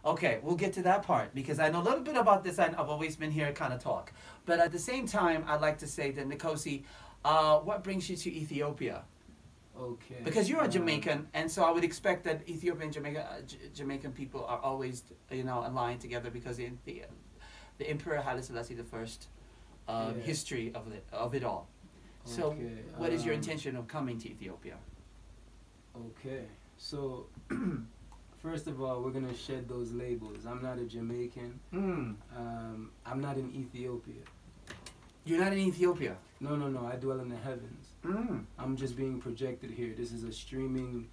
Okay, we'll get to that part because I know a little bit about this. I've always been here kind of talk. But at the same time, I'd like to say that Nikosi, what brings you to Ethiopia? Okay. Because you're a Jamaican, and so I would expect that Ethiopian and Jamaican people are always, aligned together because the Emperor Haile Selassie the First history of it all. So, what is your intention of coming to Ethiopia? Okay, so first of all, we're gonna shed those labels. I'm not a Jamaican. I'm not in Ethiopia. You're not in Ethiopia? No. I dwell in the heavens. I'm just being projected here. This is a streaming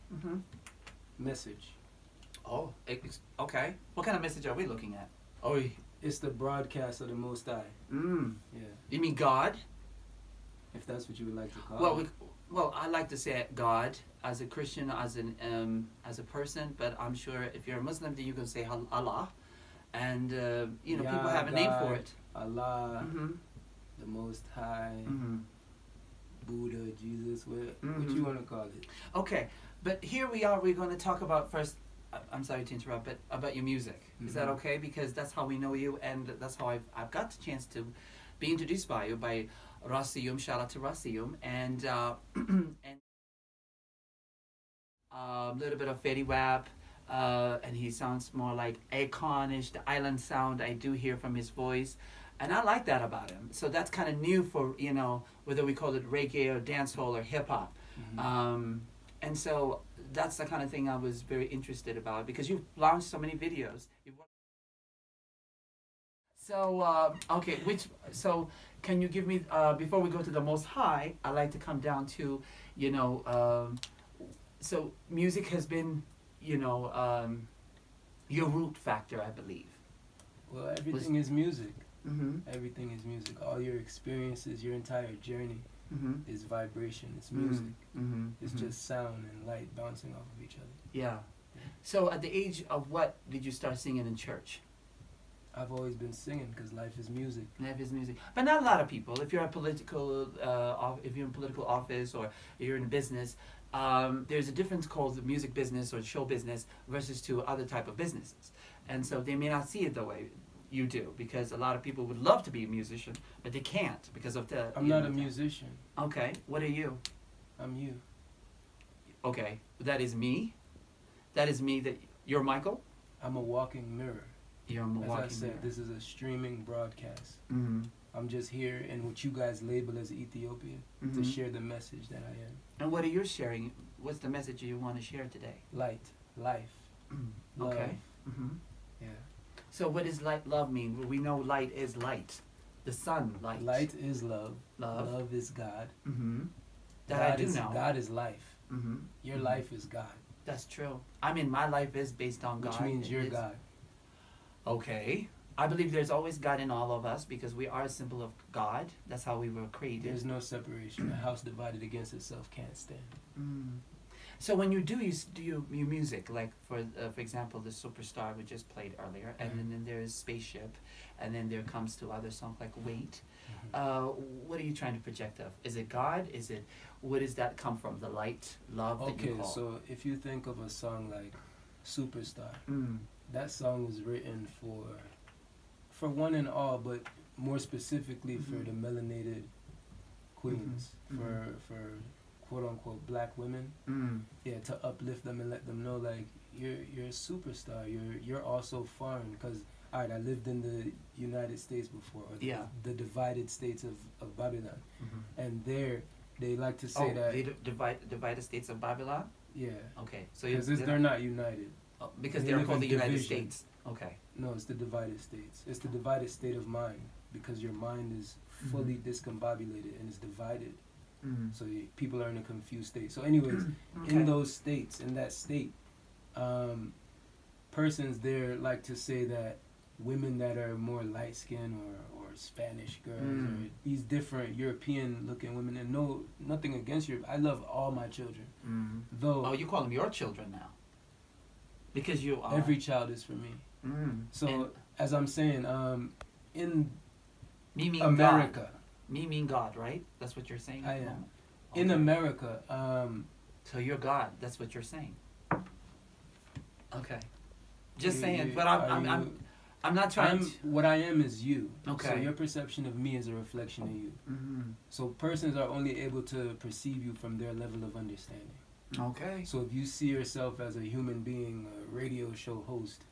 message. Oh, okay. What kind of message are we looking at? Oh, it's the broadcast of the Most High. Yeah. You mean God? If that's what you would like to call it. Well, I like to say God as a Christian, as a person, but I'm sure if you're a Muslim, then you can say Allah, and people have a name for it. Allah, the Most High, Buddha, Jesus, what you want to call it? Okay, but here we are. We're going to talk about first. I'm sorry to interrupt, but about your music. Is that okay? Because that's how we know you, and that's how I've got the chance to be introduced by you by Rasium. Shout out to Rasium, and a little bit of Fetty Wap, and he sounds more like Akonish, the island sound I do hear from his voice, and I like that about him. So that's kind of new for whether we call it reggae or dancehall or hip hop, and so that's the kind of thing I was very interested about because you've launched so many videos. So okay, so can you give me before we go to the Most High? I like to come down to so music has been your root factor, I believe. Well, everything is music. Everything is music. All your experiences, your entire journey is vibration. It's music. It's just sound and light bouncing off of each other. Yeah. So at the age of what did you start singing in church? I've always been singing because life is music. Life is music, but not a lot of people. If you're in political office or you're in business, there's a difference called the music business or show business versus to other type of businesses, and so they may not see it the way you do because a lot of people would love to be a musician, but they can't because of the. I'm not a musician. Okay, what are you? I'm you. Okay, that is me. That is me. That you're Michael. I'm a walking mirror. You're a walking mirror. As I said, this is a streaming broadcast. I'm just here in what you guys label as Ethiopia to share the message that I am. And what are you sharing? What's the message you want to share today? Light, life, love. Okay. Yeah. So what does love mean? We know light is light. The sun, light. Light is love. Love. Love is God. That God I do know. God is life. Your life is God. That's true. I mean, my life is based on God. Which means you're God. Okay. I believe there's always God in all of us because we are a symbol of God. That's how we were created. There's no separation. A house divided against itself can't stand. So when you do your music, like for example, the Superstar we just played earlier, and then there's Spaceship, and then there comes to other songs like Wait. What are you trying to project of? Is it God? Where does that come from? The light, love that you call? Okay, so if you think of a song like Superstar, that song was written for one and all, but more specifically for the melanated queens, for quote unquote black women, to uplift them and let them know like you're a superstar. You're also foreign because I lived in the United States before, or the divided states of Babylon, and there they like to say that they divided states of Babylon. Yeah. Okay. So they're not united. Because they're called the United States. Okay. No, it's the divided states. It's the divided state of mind because your mind is fully discombobulated and is divided. So people are in a confused state. So anyways, in those states, in that state, persons there like to say that women that are more light-skinned or Spanish girls or these different European-looking women, and nothing against Europe. I love all my children. Though. Oh, you call them your children now. Because you are. Every child is for me. So, as I'm saying, in America. God. Me mean God, right? That's what you're saying? I am. Okay. In America. So you're God. That's what you're saying. Okay. Just saying, but I'm not trying. What I am is you. Okay. So your perception of me is a reflection of you. Mm-hmm. So persons are only able to perceive you from their level of understanding. Okay. So if you see yourself as a human being, a radio show host,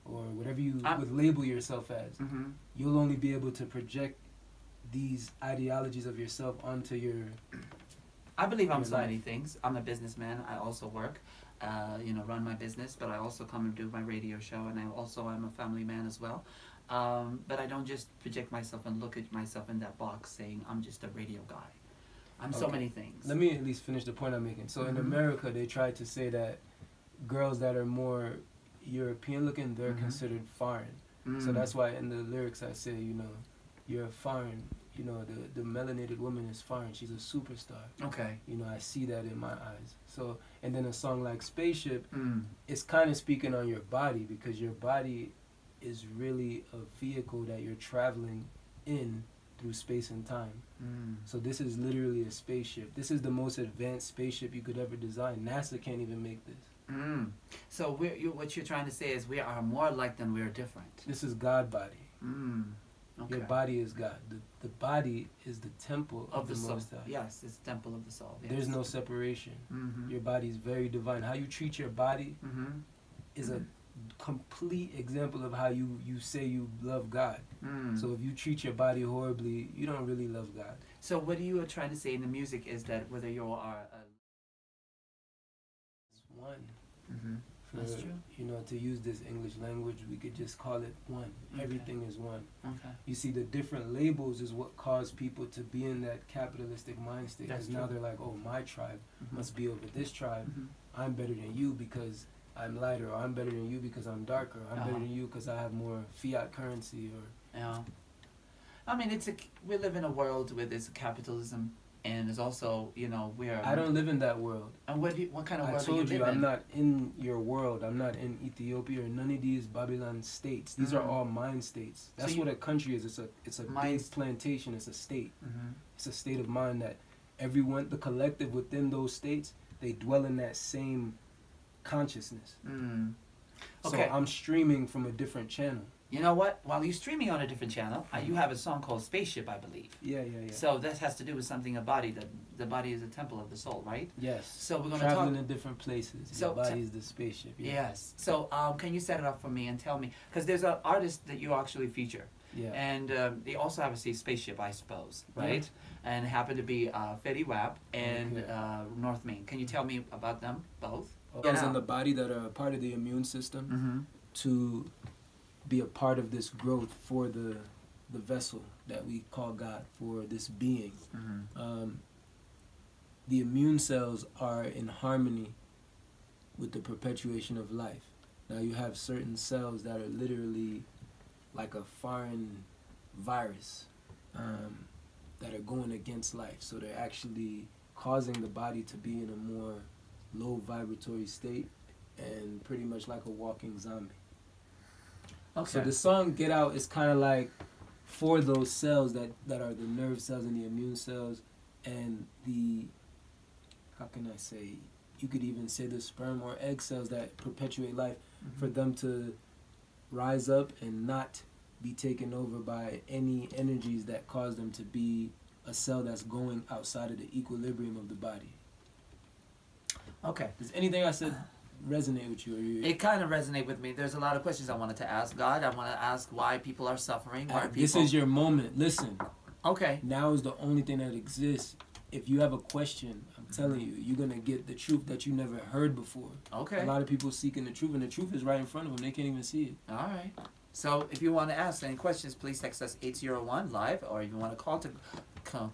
or whatever you would label yourself as, you'll only be able to project these ideologies of yourself onto your. I believe I'm so many things. I'm a businessman. I also work, run my business, but I also come and do my radio show, and I'm a family man as well. But I don't just project myself and look at myself in that box saying I'm just a radio guy. I'm so many things. Let me at least finish the point I'm making. So in America, they try to say that girls that are more European looking, they're considered foreign. So that's why in the lyrics I say, you're foreign. The melanated woman is foreign. She's a superstar. Okay. I see that in my eyes. So, and then a song like Spaceship, it's kind of speaking on your body, because your body is really a vehicle that you're traveling in through space and time. So this is literally a spaceship. This is the most advanced spaceship you could ever design. NASA can't even make this. So what you're trying to say is we are more alike than we are different. This is God body. Okay. Your body is God. The body is the temple of the soul. Most High. Yes, it's the temple of the soul. Yes. There's no separation. Your body is very divine. How you treat your body is a complete example of how you say you love God. So if you treat your body horribly, you don't really love God. So what you are trying to say in the music is that whether you are it's one. That's true. To use this English language, we could just call it one. Okay. Everything is one. Okay. You see, the different labels is what caused people to be in that capitalistic mind state. Because now they're like, oh, my tribe must be over this tribe. I'm better than you because I'm lighter, or I'm better than you because I'm darker, or I'm better than you because I have more fiat currency, or. Yeah. I mean, we live in a world where there's capitalism. And there's also, I don't live in that world. And what kind of world do you live in? I told you, I'm not in your world. I'm not in Ethiopia or none of these Babylon states. These are all mind states. That's what a country is. It's a big plantation. It's a state. It's a state of mind that everyone, the collective within those states, they dwell in that same consciousness. Okay. So I'm streaming from a different channel. You know what? While you're streaming on a different channel, you have a song called Spaceship, I believe. Yeah. So that has to do with something, a body. The body is a temple of the soul, right? Yes. So we're going to traveling in different places. So your body is the spaceship. Yeah. Yes. So can you set it up for me and tell me? Because there's an artist that you actually feature. Yeah. And they also have a spaceship, I suppose, right? Yeah. And happen to be Fetty Wap and North Main. Can you tell me about them both? Those in the body that are part of the immune system to be a part of this growth for the vessel that we call God, for this being. The immune cells are in harmony with the perpetuation of life. Now you have certain cells that are literally like a foreign virus that are going against life. So they're actually causing the body to be in a more low vibratory state and pretty much like a walking zombie. Okay. So the song Get Out is kind of like for those cells that are the nerve cells and the immune cells and the, how can I say, you could even say the sperm or egg cells that perpetuate life, for them to rise up and not be taken over by any energies that cause them to be a cell that's going outside of the equilibrium of the body. Okay. Does anything I said resonate with you? Or it kind of resonates with me. There's a lot of questions I wanted to ask God. I want to ask why people are suffering. Why people... This is your moment. Listen. Okay. Now is the only thing that exists. If you have a question, I'm telling you, you're going to get the truth that you never heard before. Okay. A lot of people seeking the truth, and the truth is right in front of them. They can't even see it. All right. So if you want to ask any questions, please text us 801 live, or if you want to call to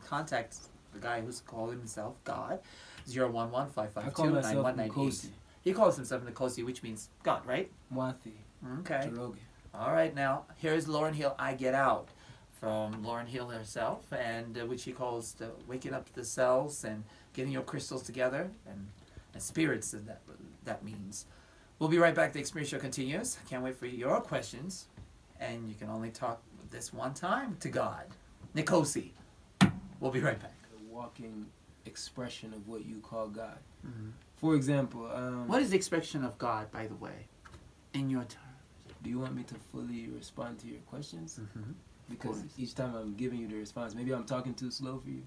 contact the guy who's calling himself God, 011-552-9198. He calls himself Nikosi, which means God, right? Mwati. Okay. Jiroge. All right, now, here's Lauryn Hill, I Get Out, from Lauryn Hill herself, and which she calls the waking up the cells and getting your crystals together, and spirits, that means. We'll be right back. The Experience Show continues. Can't wait for your questions, and you can only talk this one time to God. Nikosi. We'll be right back. The walking expression of what you call God. For example, what is the expression of God, by the way, in your terms? Do you want me to fully respond to your questions? Mm-hmm. Because each time I'm giving you the response, maybe I'm talking too slow for you.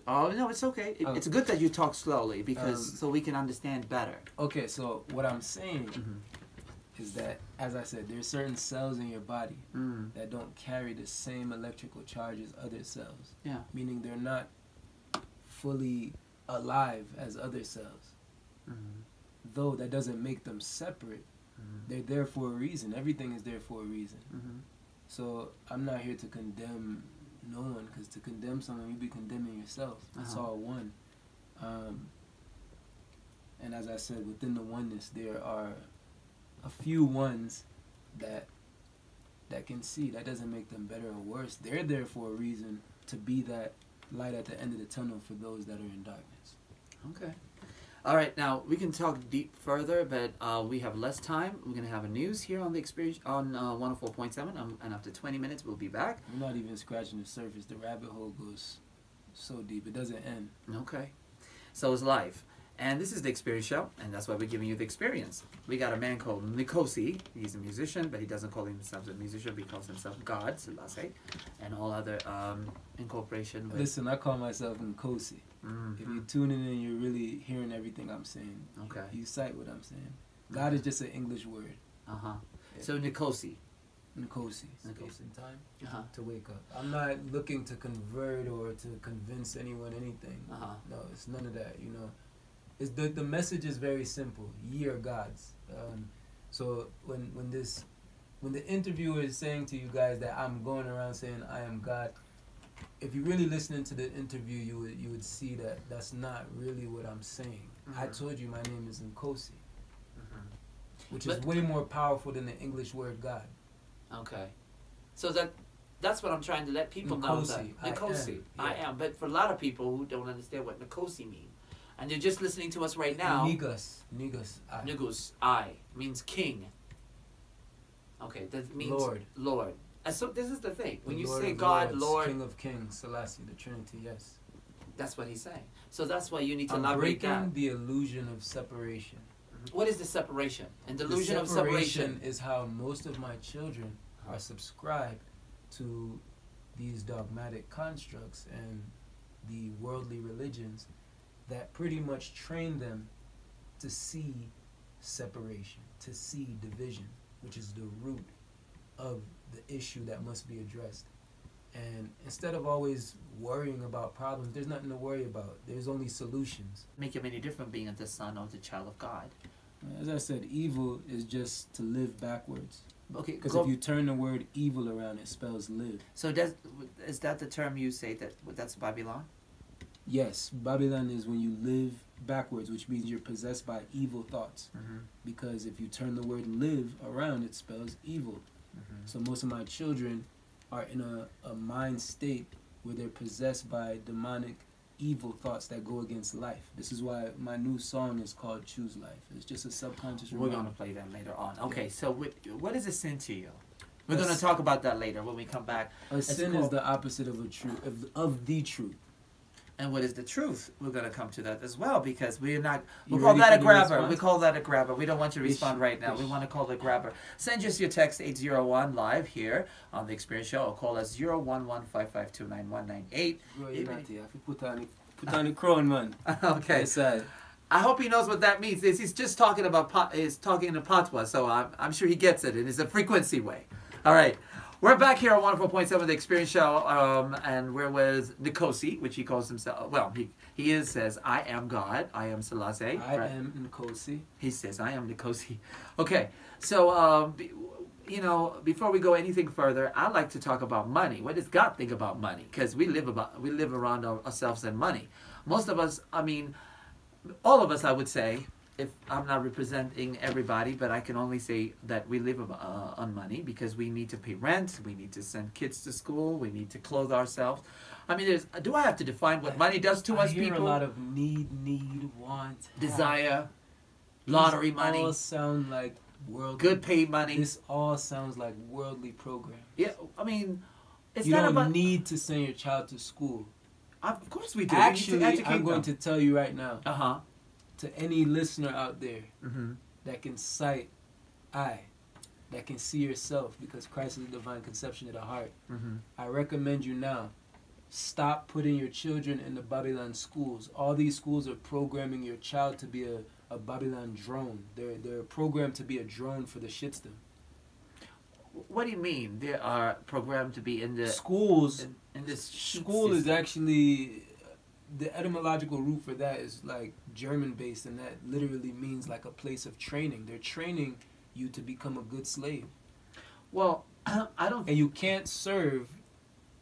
Oh, no, it's okay. It's good that you talk slowly because so we can understand better. Okay, so what I'm saying is that, as I said, there's certain cells in your body that don't carry the same electrical charge as other cells. Yeah. Meaning they're not fully alive as other cells. Though that doesn't make them separate. They're there for a reason. Everything is there for a reason. So I'm not here to condemn no one, because to condemn someone, you'd be condemning yourself. It's all one. And as I said, within the oneness, there are a few ones that can see. That doesn't make them better or worse. They're there for a reason, to be that light at the end of the tunnel for those that are in darkness. Okay. All right, now we can talk deep further, but we have less time. We're going to have a news here on the experience on 104.7, and after 20 minutes, we'll be back. We're not even scratching the surface. The rabbit hole goes so deep. It doesn't end. Okay. So is life. And this is the Experience Show, and that's why we're giving you the experience. We got a man called Nikosi. He's a musician, but he doesn't call himself a musician. He calls himself God, Selassie, and all other incorporation with... Listen, I call myself Nikosi. If you're tuning in, you're really hearing everything I'm saying. Okay. You cite what I'm saying. God is just an English word. Yeah. So Nikosi. Nikosi. Space and time to wake up. I'm not looking to convert or to convince anyone anything. No, it's none of that. You know, it's the message is very simple. Ye are gods. So when the interviewer is saying to you guys that I'm going around saying I am God, if you're really listening to the interview, you would see that that's not really what I'm saying. I told you my name is Nikosi, which is way more powerful than the English word God. Okay, so that's what I'm trying to let people know. That Nikosi, I am. But for a lot of people who don't understand what Nikosi means, and they're just listening to us right now. Nigus, I means king. Okay, that means Lord. And so this is the thing. When you say God, Lord, King of Kings, Selassie, the Trinity, yes. That's what he's saying. So that's why you need to elaborate that. Breaking the illusion of separation. What is the separation? And the illusion of separation is how most of my children are subscribed to these dogmatic constructs and the worldly religions that pretty much train them to see separation, to see division, which is the root of the issue that must be addressed. And instead of always worrying about problems, there's nothing to worry about. There's only solutions. Make him any different being the son or the child of God. As I said, evil is just to live backwards. Okay, because if you turn the word evil around, it spells live. So is that the term you say that's Babylon? Yes, Babylon is when you live backwards, which means you're possessed by evil thoughts. Because if you turn the word live around, it spells evil. So most of my children are in a mind state where they're possessed by demonic evil thoughts that go against life. This is why my new song is called Choose Life. It's just a subconscious reminder. We're going to play that later on. Okay, so what is a sin to you? We're going to talk about that later when we come back. A sin is the opposite of of the truth. And what is the truth? We're going to come to that as well, because we'll call that a grabber. We call that a grabber. We don't want you to respond right now. We want to call it a grabber. Send us your text 801 live here on the Experience Show, or call us 011-552-9198. Put on the crown, man. Okay. I hope he knows what that means. He's just talking about he's talking in Patwa, so I'm sure he gets it. And it's a frequency way. All right. We're back here on 104.7 The Experience Show, and we're with Nikosi, which he calls himself, well, he says, I am God, I am Selassie. I am Nikosi. He says, I am Nikosi. Okay, so, before we go anything further, I'd like to talk about money. What does God think about money? Because we live around ourselves and money. Most of us, all of us, I would say, if I'm not representing everybody, but I can only say that we live on money because we need to pay rent, we need to send kids to school, we need to clothe ourselves. Do I have to define what money does to us people? I hear a lot of need, want, desire, lottery money. All sound like worldly. Good paid money. This all sounds like worldly programs. Yeah, it's you not don't about... need to send your child to school. Of course we do. Actually, I'm going to tell you right now. To any listener out there that can cite I that can see yourself, because Christ is the divine conception of the heart, I recommend you now, stop putting your children in the Babylon schools. All these schools are programming your child to be a Babylon drone. They're programmed to be a drone for the shitstem. What do you mean? They are programmed to be in the schools. In this school system. is actually, the etymological root for that is like German based, and that literally means like a place of training. They're training you to become a good slave. Well, I don't. And you can't serve.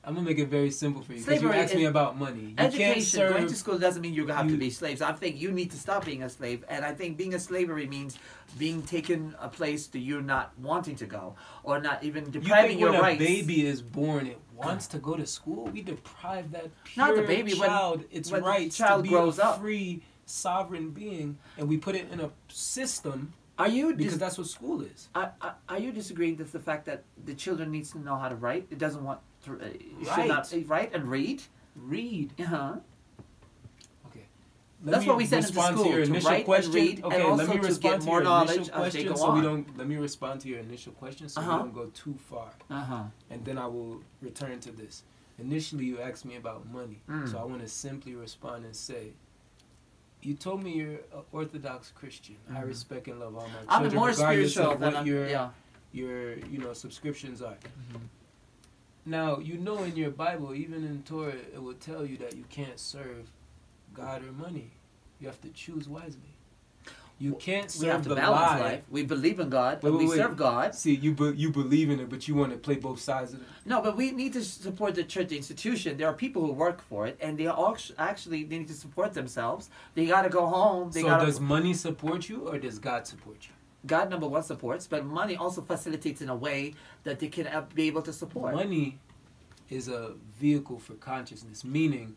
I'm gonna make it very simple for you, because you Slavery asked me about money. You Education, can't serve. going to school doesn't mean you have to be slaves. I think you need to stop being a slave, and I think being a slavery means being taken a place that you're not wanting to go, or not even depriving your rights. When a baby is born, it wants to go to school. We deprive that pure Not the baby, child its when rights the child to be grows a up. free, sovereign being, and we put it in a system. Are you because that's what school is? Are you disagreeing with the fact that the children needs to know how to write? It doesn't want to Write. should not write and read. Read. Okay. That's what we sent into school, to write and read, and also to get more knowledge as they go on. Let me respond to your initial question so we don't go too far. And then I will return to this. Initially, you asked me about money, so I want to simply respond and say, you told me you're an Orthodox Christian. I respect and love all my children, I'm more regardless spiritual of than what your subscriptions are. Now, you know in your Bible, even in Torah, it will tell you that you can't serve God or money. You have to choose wisely. You can't serve we have to the balance lie. life. We believe in God, but we serve God. See, you believe in it, but you want to play both sides of it. No, but we need to support the church institution. There are people who work for it, and they actually they need to support themselves. They got to go home. Does money support you, or does God support you? God, number one, supports, but money also facilitates in a way that they can be able to support. Money is a vehicle for consciousness, meaning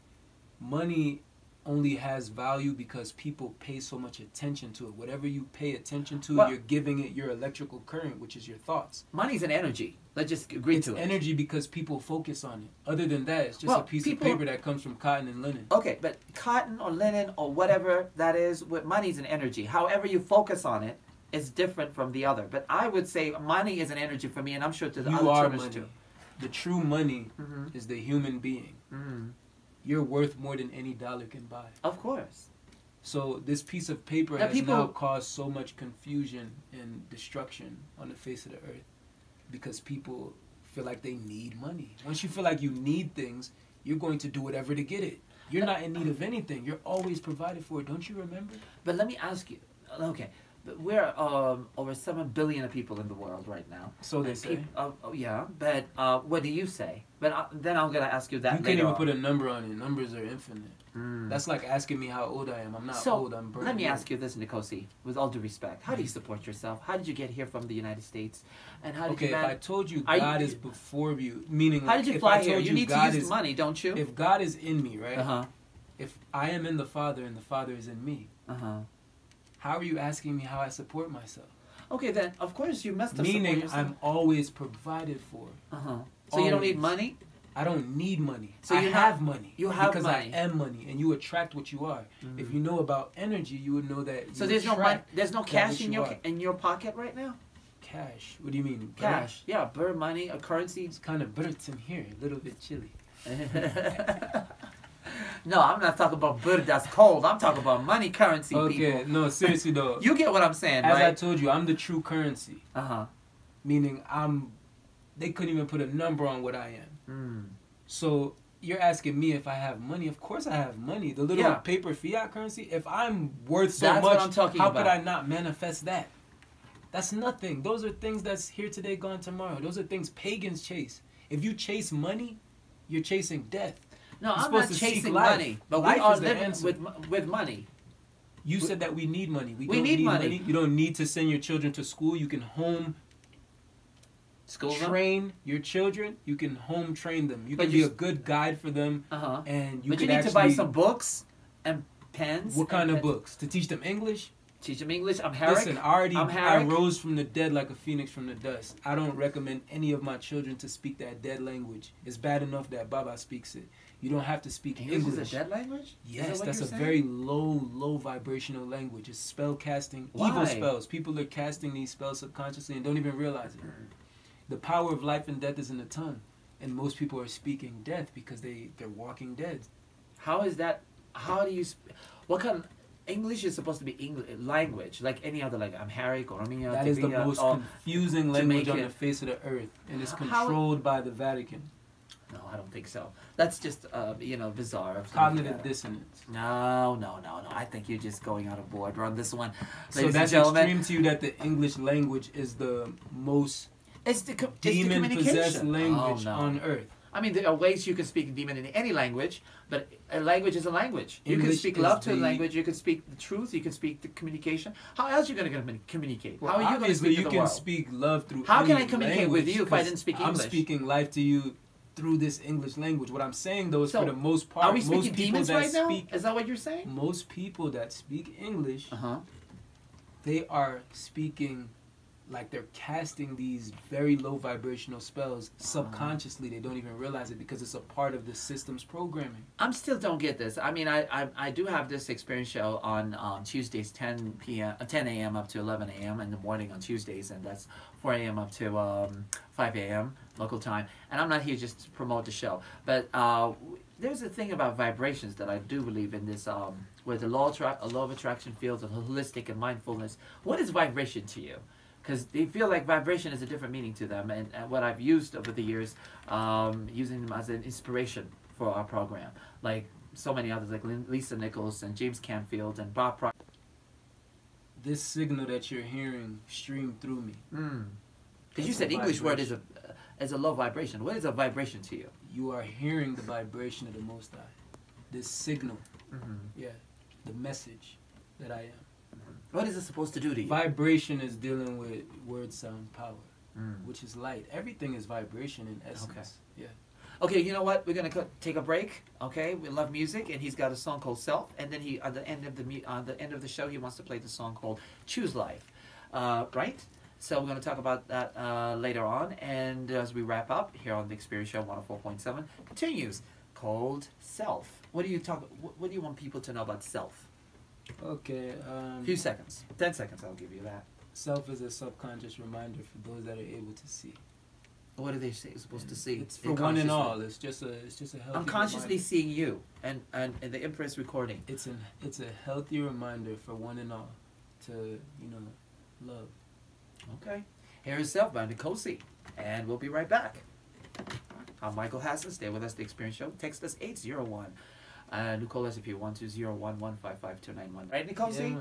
money only has value because people pay so much attention to it. Whatever you pay attention to, you're giving it your electrical current, which is your thoughts. Money's an energy. Let's just agree to it. It's energy because people focus on it. Other than that, it's just a piece of paper that comes from cotton and linen. Okay, but cotton or linen or whatever that is, money's an energy. However you focus on it, it's different from the other. But I would say money is an energy for me, and I'm sure to the other churches too. The true money is the human being. You're worth more than any dollar can buy. Of course. So this piece of paper has now caused so much confusion and destruction on the face of the earth because people feel like they need money. Once you feel like you need things, you're going to do whatever to get it. You're not in need of anything. You're always provided for. Don't you remember? But let me ask you. Okay. But we're over 7 billion people in the world right now. So they say. Yeah, but what do you say? But then I'm going to ask you that later. You can't even put a number on it. Numbers are infinite. That's like asking me how old I am. I'm not old. I'm burning. Let me ask you this, Nikosi, with all due respect. How do you support yourself? How did you get here from the United States? And how did you if I told you God is before you, meaning how did you fly here? You need to use money, don't you? If God is in me, right? If I am in the Father and the Father is in me, how are you asking me how I support myself? Okay, then, of course, you must have Meaning, I'm always provided for. So you don't need money? I don't need money. So I have money. You have because money. I am money, and you attract what you are. If you know about energy, you would know that. So there's no money, there's no cash in your pocket right now? Cash? What do you mean? Cash. Yeah, bird money, a currency. It's kind of birds in here, a little bit chilly. No, I'm not talking about bird that's cold. I'm talking about money currency, people. Okay, no, seriously though. You get what I'm saying, As right? I told you, I'm the true currency. Meaning they couldn't even put a number on what I am. So you're asking me if I have money. Of course I have money. The little paper fiat currency, if I'm worth so much, how could I not manifest that? That's nothing. Those are things that's here today, gone tomorrow. Those are things pagans chase. If you chase money, you're chasing death. No, I'm not chasing money, but we are living with money. You said that we need money. We need money. You don't need to send your children to school. You can home train your children. You can home train them. You can be a good guide for them. And you need to buy some books and pens. What kind of books? To teach them English? Teach them English. Amharic. Listen, I rose from the dead like a phoenix from the dust. I don't recommend any of my children to speak that dead language. It's bad enough that Baba speaks it. You don't have to speak English English. is a dead language? Yes, that that's a saying? very low vibrational language. It's spell casting, Why? evil spells. People are casting these spells subconsciously and don't even realize it. The power of life and death is in the tongue, and most people are speaking death because they're walking dead. How is that? How do you? What kind of English is supposed to be English language, like any other, like Amharic or Oromo? That is the most confusing language on the face of the earth, and it's controlled by the Vatican. No, I don't think so. That's just bizarre. Cognitive dissonance. No. I think you're just going out of board on this one. So that's extreme to you that the English language is the most demon-possessed language on earth. I mean, there are ways you can speak demon in any language, but a language is a language. You English can speak love to a language. You can speak the truth. You can speak the communication. How else are you going to communicate? Well, how are you going to speak you to the can world? speak love through How any can I communicate language, with you if I didn't speak English? I'm speaking life to you through this English language. What I'm saying, though, is for the most part, are we speaking most people demons that right now? speak, Is that what you're saying? most people that speak English, they are speaking like they're casting these very low vibrational spells subconsciously. They don't even realize it because it's a part of the system's programming. I still don't get this. I mean, I do have this experience show on Tuesdays, 10 a.m. up to 11 a.m. in the morning on Tuesdays, and that's 4 a.m. up to 5 a.m. local time. And I'm not here just to promote the show, but there's a thing about vibrations that I do believe in this, where the law of attraction fields of holistic and mindfulness. What is vibration to you? Because they feel like vibration is a different meaning to them, and what I've used over the years, using them as an inspiration for our program, like so many others, like Lisa Nichols and James Canfield and Bob Proctor. This signal that you're hearing stream through me. Because you said English word is a low vibration. What is a vibration to you? You are hearing the vibration of the Most High. This signal, the message that I am. What is it supposed to do to you? Vibration is dealing with word, sound, power, which is light. Everything is vibration in essence. Okay. Yeah. Okay, you know what? We're gonna take a break. Okay, we love music, and he's got a song called "Self." And then he, at the end of the show, he wants to play the song called "Choose Life." Right? So we're gonna talk about that later on. And as we wrap up here on the Experience Show 104.7, continues called "Self." What do you want people to know about self? Okay. Few seconds. 10 seconds. I'll give you that. Self is a subconscious reminder for those that are able to see. What are they supposed to see? It's for one and all. It's just a healthy. I'm consciously reminder. seeing you, and the Empress recording. It's a healthy reminder for one and all to love. Okay. Here is Self by Nikosi, and we'll be right back. I'm Michael Hassan. Stay with us. The Experience Show. Text us 801. Call us if you want to 011555291. Right, Nikosi? Yeah.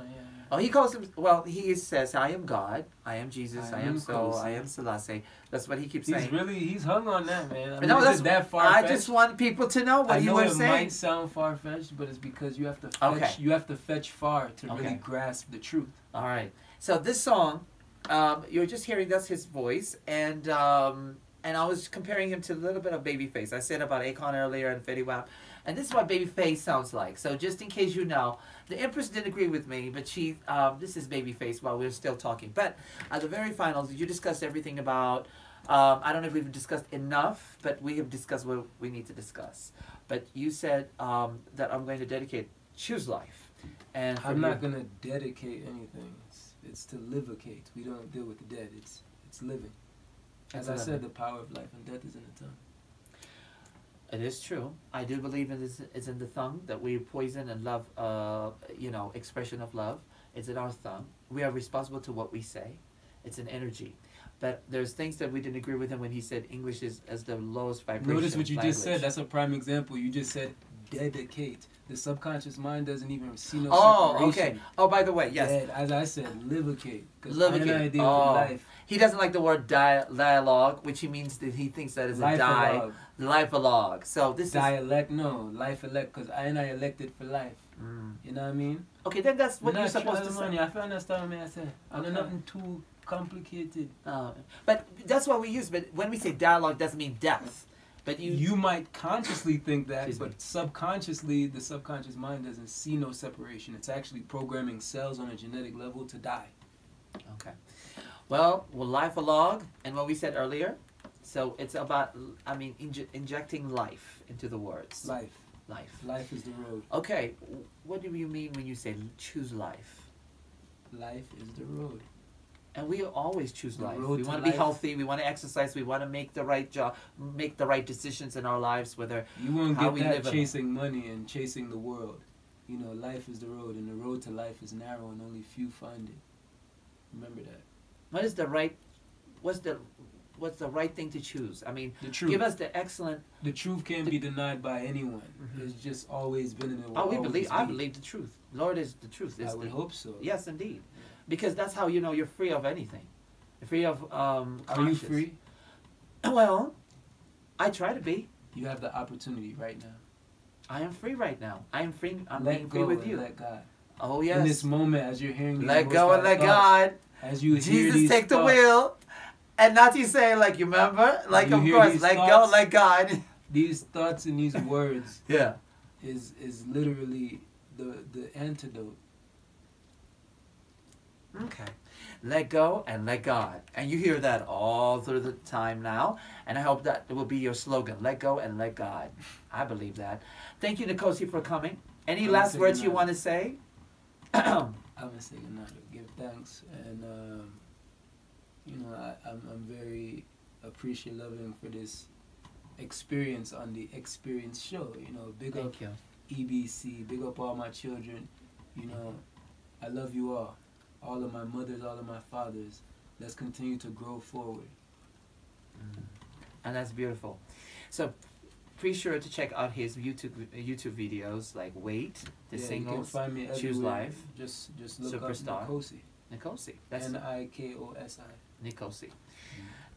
Oh, he calls him. Well, he says, "I am God. I am Jesus. I am Soul. Nikosi. I am Selassie." That's what he keeps saying. He's hung on that, man. I mean, No, is that's it that far-fetched? I just want people to know what he was it saying. might sound far-fetched, but it's because you have to fetch. You have to fetch far to really grasp the truth. All right. So this song, you're just hearing that's his voice, and I was comparing him to a little bit of Babyface. I said about Akon earlier and Fetty Wap, and this is what Babyface sounds like. So just in case you know, the Empress didn't agree with me, but she, this is Babyface while we're still talking. But at the very finals, you discussed everything about, I don't know if we've discussed enough, but we have discussed what we need to discuss. But you said that I'm going to dedicate Choose Life. And I'm not going to dedicate anything. It's to livicate. We don't deal with the dead. It's living. As I said, the power of life and death is in the tongue. It is true. I do believe it's in the tongue that we poison and love, expression of love. It's in our tongue. We are responsible to what we say. It's an energy. But there's things that we didn't agree with him when he said English is as the lowest vibration. Notice what you language. just said. That's a prime example. You just said dedicate. The subconscious mind doesn't even see no separation. Okay. Oh, by the way, yes. Dead, as I said, livicate. Livicate. Life. He doesn't like the word dialogue, which he means that he thinks that is a life-a-log. So this dialect, no, life-elect, because I elected for life. You know what I mean? Okay, then that's what you're supposed to say. I understand what I said. I know nothing too complicated. But that's what we use. But when we say dialogue, doesn't mean death. But you might consciously think that, but subconsciously, the subconscious mind doesn't see no separation. It's actually programming cells on a genetic level to die. Okay. Well, life-a-log, and what we said earlier, So it's about, I mean, injecting life into the words. Life. Life. Life is the road. Okay, what do you mean when you say choose life? Life is the road. And we always choose The life. road We to want to be life. healthy. We want to exercise. We want to make the right job, make the right decisions in our lives. Whether You won't how get we that live chasing money and chasing the world. You know, life is the road, and the road to life is narrow, and only few find it. Remember that. what is the right, what's the right thing to choose? I mean, The truth. give us the excellent. The truth can't be denied by anyone. Mhm. It's just always been and it will Oh, we always believe. I be. believe the truth. Lord is the truth. I Is would the, hope so. yes, indeed, because that's how you know you're free of anything. You're free of Are you conscience. free? Well, I try to be. You have the opportunity right now. I am free right now. I am free. I'm Let being go free with and you. let God. Oh yes. In this moment, as you're hearing these Let Most go High and let thoughts, God. as you hear Jesus these take the thoughts, wheel. And not you say, like, you remember? Like, You of hear course, these let go, thoughts? let God. These thoughts and these words Yeah. is literally the antidote. Okay. Let go and let God. And you hear that all through the time now. And I hope that will be your slogan. Let go and let God. I believe that. Thank you, Nikosi, for coming. Any I'm last saying words you that. want to say? I'm gonna say goodnight. Give thanks, and you know, I'm very appreciative for this experience on the Experience Show. You know, big up Thank you. EBC, big up all my children. You know, I love you all of my mothers, all of my fathers. Let's continue to grow forward. And that's beautiful. So, be sure to check out his YouTube videos like Wait, the Yeah, you can singles, find me Choose everywhere. Life, Just look Superstar. up Nikosi. Nikosi. That's Nikosi. Nikosi.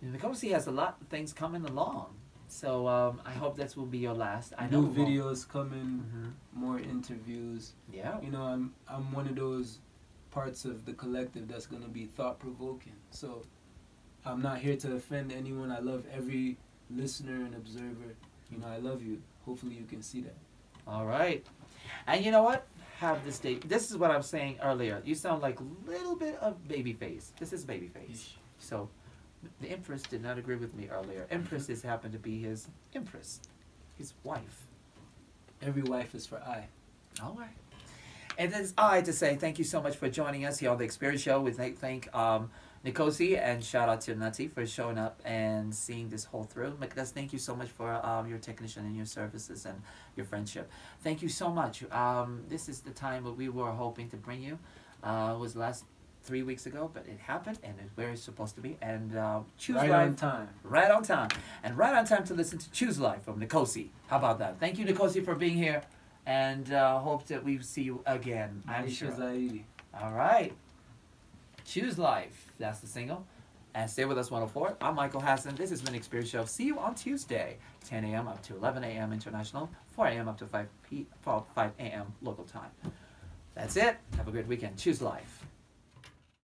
Nikosi has a lot of things coming along. So I hope that will be your last. I know New it won't. videos coming, Mhm. more interviews. Yeah. You know, I'm one of those parts of the collective that's gonna be thought provoking. So I'm not here to offend anyone. I love every listener and observer. You know, I love you. Hopefully you can see that. All right. And you know what? Have this date. This is what I was saying earlier. You sound like a little bit of Babyface. This is Babyface. So the Empress did not agree with me earlier. Empress is happened to be his Empress, his wife. Every wife is for I. All right. And then it's I to say thank you so much for joining us here on the Experience Show. We thank Nikosi, and shout out to Nati for showing up and seeing this whole through. Mikdas, thank you so much for your technician and your services and your friendship. Thank you so much. This is the time that we were hoping to bring you. It was last 3 weeks ago, but it happened and it's where it's supposed to be. And Choose Right Life. on time. Right on time. And right on time to listen to Choose Life from Nikosi. How about that? Thank you, Nikosi, for being here. And hope that we see you again. I'm sure. All right. Choose Life. That's the single. And stay with us 104. I'm Michael Hassan. This has been Experience Show. See you on Tuesday, 10 a.m. up to 11 a.m. International, 4 a.m. up to 5 a.m. local time. That's it. Have a great weekend. Choose Life.